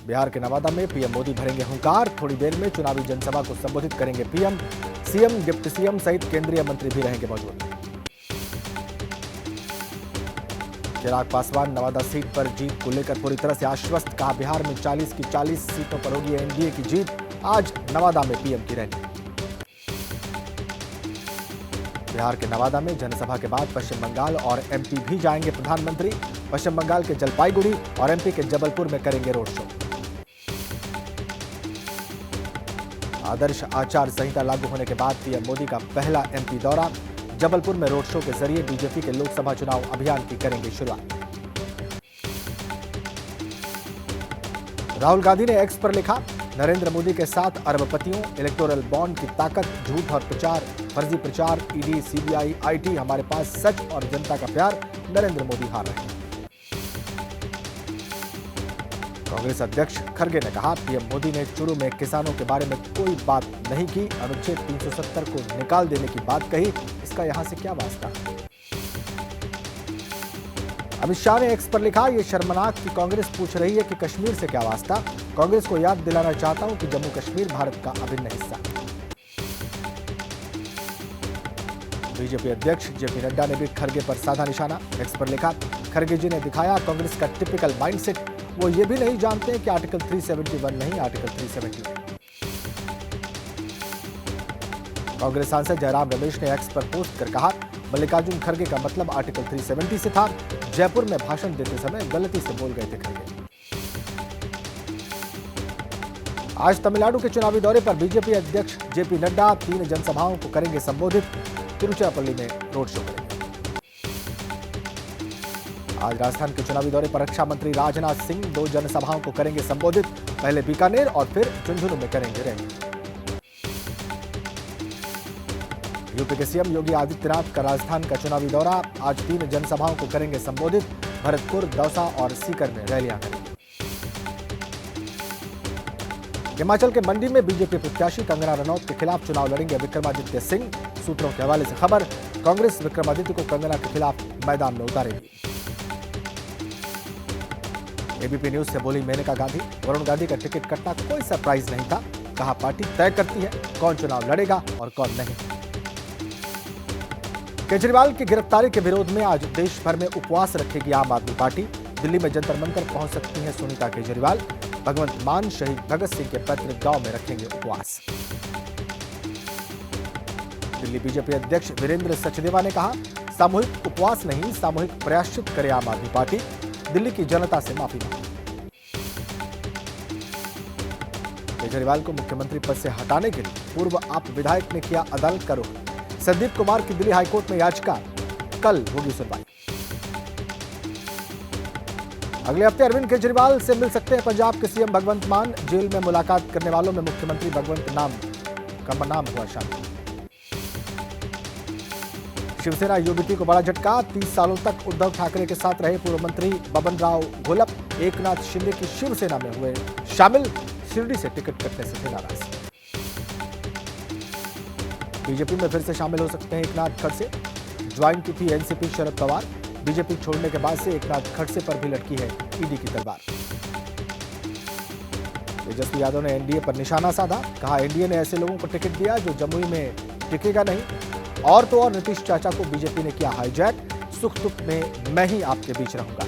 बिहार के नवादा में पीएम मोदी भरेंगे हुंकार। थोड़ी देर में चुनावी जनसभा को संबोधित करेंगे पीएम। सीएम, डिप्टी सीएम सहित केंद्रीय मंत्री भी रहेंगे मौजूद। चिराग पासवान नवादा सीट पर जीत को लेकर पूरी तरह से आश्वस्त। कहा, बिहार में 40 की 40 सीटों पर होगी एनडीए की जीत। आज नवादा में पीएम की रैली। बिहार के नवादा में जनसभा के बाद पश्चिम बंगाल और एमपी भी जाएंगे प्रधानमंत्री। पश्चिम बंगाल के जलपाईगुड़ी और एमपी के जबलपुर में करेंगे रोड शो। आदर्श आचार संहिता लागू होने के बाद पीएम मोदी का पहला एमपी दौरा। जबलपुर में रोड शो के जरिए बीजेपी के लोकसभा चुनाव अभियान की करेंगे शुरुआत। राहुल गांधी ने एक्स पर लिखा, नरेंद्र मोदी के साथ अरबपतियों, इलेक्टोरल बॉन्ड की ताकत, झूठ और प्रचार, फर्जी प्रचार, ईडी, सीबीआई, आईटी, हमारे पास सच और जनता का प्यार, नरेंद्र मोदी हार रहे हैं। कांग्रेस अध्यक्ष खड़गे ने कहा, पीएम मोदी ने चुरू में किसानों के बारे में कोई बात नहीं की। अनुच्छेद 370 को निकाल देने की बात कही, इसका यहां से क्या वास्ता। अमित शाह ने एक्स पर लिखा, यह शर्मनाक कि कांग्रेस पूछ रही है कि कश्मीर से क्या वास्ता। कांग्रेस को याद दिलाना चाहता हूं कि जम्मू कश्मीर भारत का अभिन्न हिस्सा। बीजेपी अध्यक्ष जेपी नड्डा ने भी खड़गे पर साधा निशाना। एक्स पर लिखा, खड़गे जी ने दिखाया कांग्रेस का टिपिकल माइंडसेट। वो ये भी नहीं जानते कि आर्टिकल 371 नहीं, आर्टिकल 370। कांग्रेस सांसद जयराम रमेश ने एक्स पर पोस्ट कर कहा, मल्लिकार्जुन खड़गे का मतलब आर्टिकल 370 से था। जयपुर में भाषण देते समय गलती से बोल गए थे खड़गे। आज तमिलनाडु के चुनावी दौरे पर बीजेपी अध्यक्ष जेपी नड्डा 3 जनसभाओं को करेंगे संबोधित। तिरुचिरापल्ली में रोड शो करेंगे। आज राजस्थान के चुनावी दौरे पर रक्षा मंत्री राजनाथ सिंह 2 जनसभाओं को करेंगे संबोधित। पहले बीकानेर और फिर झुंझुनू में करेंगे रैली। यूपी के सीएम योगी आदित्यनाथ का राजस्थान का चुनावी दौरा। आज 3 जनसभाओं को करेंगे संबोधित। भरतपुर, दौसा और सीकर में रैलियां करेंगे। हिमाचल के मंडी में बीजेपी प्रत्याशी कंगना रनौत के खिलाफ चुनाव लड़ेंगे विक्रमादित्य सिंह। सूत्रों के हवाले से खबर, कांग्रेस विक्रमादित्य को कंगना के खिलाफ मैदान में उतारेगी। एबीपी न्यूज से बोली मेनका गांधी, वरुण गांधी का टिकट कटना कोई सरप्राइज नहीं था। कहा, पार्टी तय करती है कौन चुनाव लड़ेगा और कौन नहीं। केजरीवाल की गिरफ्तारी के विरोध में आज देश भर में उपवास रखेगी आम आदमी पार्टी। दिल्ली में जंतर मंतर पहुंच सकती हैं सुनीता केजरीवाल। भगवंत मान शहीद भगत सिंह के पैतृक गांव में रखेंगे उपवास। दिल्ली बीजेपी अध्यक्ष वीरेंद्र सचदेवा ने कहा, सामूहिक उपवास नहीं, सामूहिक प्रायश्चित करे आम आदमी पार्टी। दिल्ली की जनता से माफी मांगी। केजरीवाल को मुख्यमंत्री पद से हटाने के लिए पूर्व आप विधायक ने किया अदालत का रुख। संदीप कुमार की दिल्ली हाईकोर्ट में याचिका, कल होगी सुनवाई। अगले हफ्ते अरविंद केजरीवाल से मिल सकते हैं पंजाब के सीएम भगवंत मान। जेल में मुलाकात करने वालों में मुख्यमंत्री भगवंत का नाम हुआ शामिल। शिवसेना यूबीटी को बड़ा झटका। 30 सालों तक उद्धव ठाकरे के साथ रहे पूर्व मंत्री बबन राव घोलप एकनाथ शिंदे की शिवसेना में हुए शामिल। शिरडी से टिकट कटने से थे नाराज। बीजेपी में फिर से शामिल हो सकते हैं एकनाथ खड़से। ज्वाइन की थी एनसीपी शरद पवार। बीजेपी छोड़ने के बाद से एकनाथ खड़से पर भी लटकी है ईडी की तलवार। तेजस्वी यादव ने एनडीए पर निशाना साधा। कहा, एनडीए ने ऐसे लोगों को टिकट दिया जो जमुई में टिकेगा नहीं। और तो और नीतीश चाचा को बीजेपी ने किया हाईजैक। सुख दुख में मैं ही आपके बीच रहूंगा।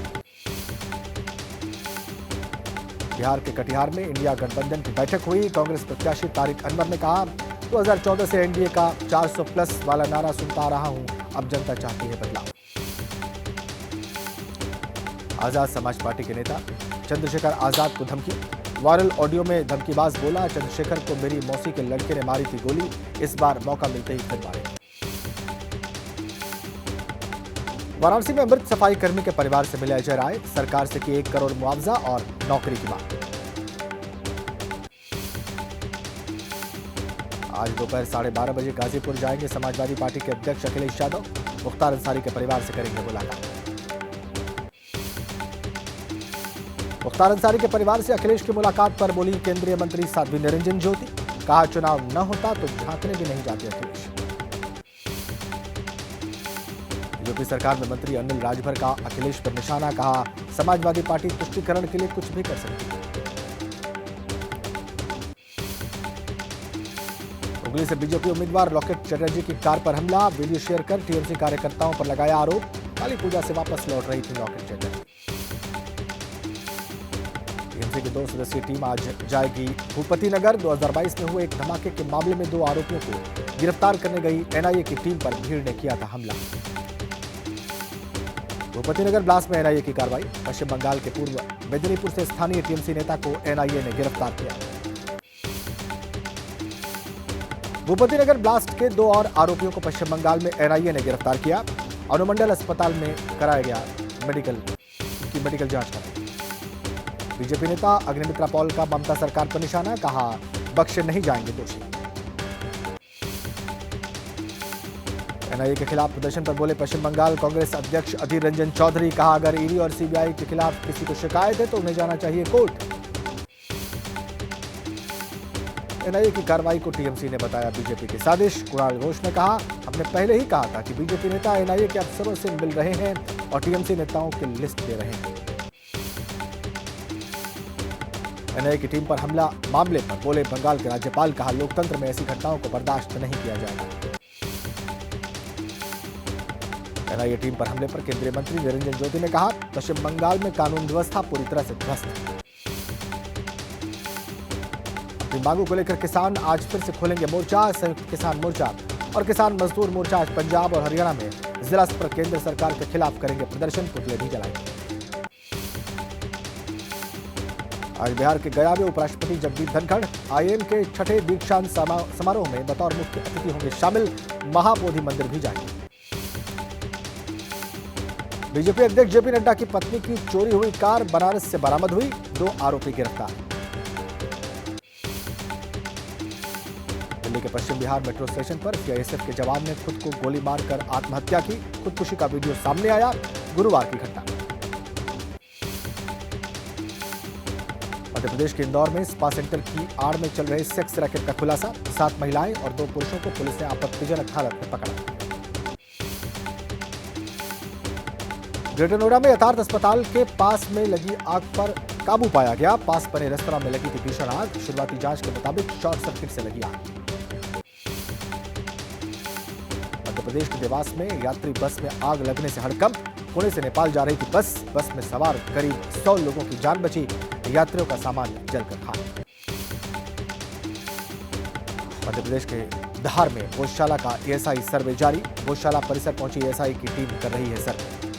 बिहार के कटिहार में इंडिया गठबंधन की बैठक हुई। कांग्रेस प्रत्याशी तारिक अनवर ने कहा, 2014 से एनडीए का 400 प्लस वाला नारा सुनता रहा हूं, अब जनता चाहती है बदलाव। आजाद समाज पार्टी के नेता चंद्रशेखर आजाद को धमकी। वायरल ऑडियो में धमकीबाज बोला, चंद्रशेखर को मेरी मौसी के लड़के ने मारी थी गोली, इस बार मौका मिलते ही फिर मारे। वाराणसी में मृत सफाई कर्मी के परिवार से मिले अजय राय। सरकार से की 1 करोड़ मुआवजा और नौकरी की मांग। आज दोपहर 12:30 बजे गाजीपुर जाएंगे समाजवादी पार्टी के अध्यक्ष अखिलेश यादव। मुख्तार अंसारी के परिवार से करेंगे मुलाकात। मुख्तार अंसारी के परिवार से अखिलेश की मुलाकात पर बोली केंद्रीय मंत्री साध्वी निरंजन ज्योति। कहा, चुनाव न होता तो झांकने भी नहीं जाते अखिलेश। यूपी सरकार में मंत्री अनिल राजभर का अखिलेश पर निशाना। कहा, समाजवादी पार्टी तुष्टीकरण के लिए कुछ भी कर सकती है। हुगली से बीजेपी उम्मीदवार लॉकेट चटर्जी की कार पर हमला, वीडियो शेयर कर टीएमसी कार्यकर्ताओं पर लगाया आरोप। काली पूजा से वापस लौट रही थी लॉकेट चटर्जी। टीएमसी की 2 सदस्यीय टीम आज जाएगी भूपति नगर। 2022 में हुए एक धमाके के मामले में 2 आरोपियों को गिरफ्तार करने गई एनआईए की टीम पर भीड़ ने किया था हमला। भूपति नगर ब्लास्ट में एनआईए की कार्रवाई। पश्चिम बंगाल के पूर्व मेदिनीपुर से स्थानीय टीएमसी नेता को एनआईए ने गिरफ्तार किया। भूपति नगर ब्लास्ट के 2 और आरोपियों को पश्चिम बंगाल में एनआईए ने गिरफ्तार किया। अनुमंडल अस्पताल में कराया गया मेडिकल जांच कराई। बीजेपी नेता अग्निमित्रा पॉल का ममता सरकार पर निशाना, कहा बख्शे नहीं जाएंगे दोषी। एनआईए के खिलाफ प्रदर्शन पर बोले पश्चिम बंगाल कांग्रेस अध्यक्ष अधीर रंजन चौधरी, कहा अगर ईडी और सीबीआई के खिलाफ किसी को शिकायत है तो उन्हें जाना चाहिए कोर्ट। एनआईए की कार्रवाई को टीएमसी ने बताया बीजेपी की साजिश। कुणाल घोष ने कहा हमने पहले ही कहा था कि बीजेपी नेता एनआईए के अफसरों से मिल रहे हैं और टीएमसी नेताओं की लिस्ट दे रहे हैं। एनआईए की टीम पर हमला मामले पर बोले बंगाल के राज्यपाल, कहा लोकतंत्र में ऐसी घटनाओं को बर्दाश्त नहीं किया जाएगा। एनआईए टीम पर हमले पर केंद्रीय मंत्री निरंजन ज्योति ने कहा पश्चिम बंगाल में कानून व्यवस्था पूरी तरह से ध्वस्त है। अपनी मांगों को लेकर किसान आज फिर से खोलेंगे मोर्चा। संयुक्त किसान मोर्चा और किसान मजदूर मोर्चा आज पंजाब और हरियाणा में जिला स्तर पर केंद्र सरकार के खिलाफ करेंगे प्रदर्शन, पुतले भी जलाएंगे। आज बिहार के गया में उपराष्ट्रपति जगदीप धनखड़ आईएम के 6ठे दीक्षांत समारोह में बतौर मुख्य अतिथि होंगे शामिल। महाबोधि मंदिर भी जाएंगे। बीजेपी अध्यक्ष जेपी नड्डा की पत्नी की चोरी हुई कार बनारस से बरामद हुई। 2 आरोपी गिरफ्तार। दिल्ली के पश्चिम बिहार मेट्रो स्टेशन पर सीआईएसएफ के जवान ने खुद को गोली मारकर आत्महत्या की। खुदकुशी का वीडियो सामने आया। गुरुवार की घटना। मध्य प्रदेश के इंदौर में स्पा सेंटर की आड़ में चल रहे सेक्स रैकेट का खुलासा। 7 महिलाएं और 2 पुरुषों को पुलिस ने आपत्तिजनक हालत में पकड़ा। ग्रेटर नोएडा में यथार्थ अस्पताल के पास में लगी आग पर काबू पाया गया। पास बने रेस्तरां में लगी थी भीषण आग। शुरुआती जांच के मुताबिक शॉर्ट सर्किट से लगी आग। मध्य प्रदेश के देवास में यात्री बस में आग लगने से हड़कंप। पुणे से नेपाल जा रही थी बस में सवार करीब 100 लोगों की जान बची। यात्रियों का सामान जलकर खाक। मध्य प्रदेश के धार में गौशाला का एएसआई सर्वे जारी। गौशाला परिसर पहुंची एएसआई की टीम कर रही है सर्वे।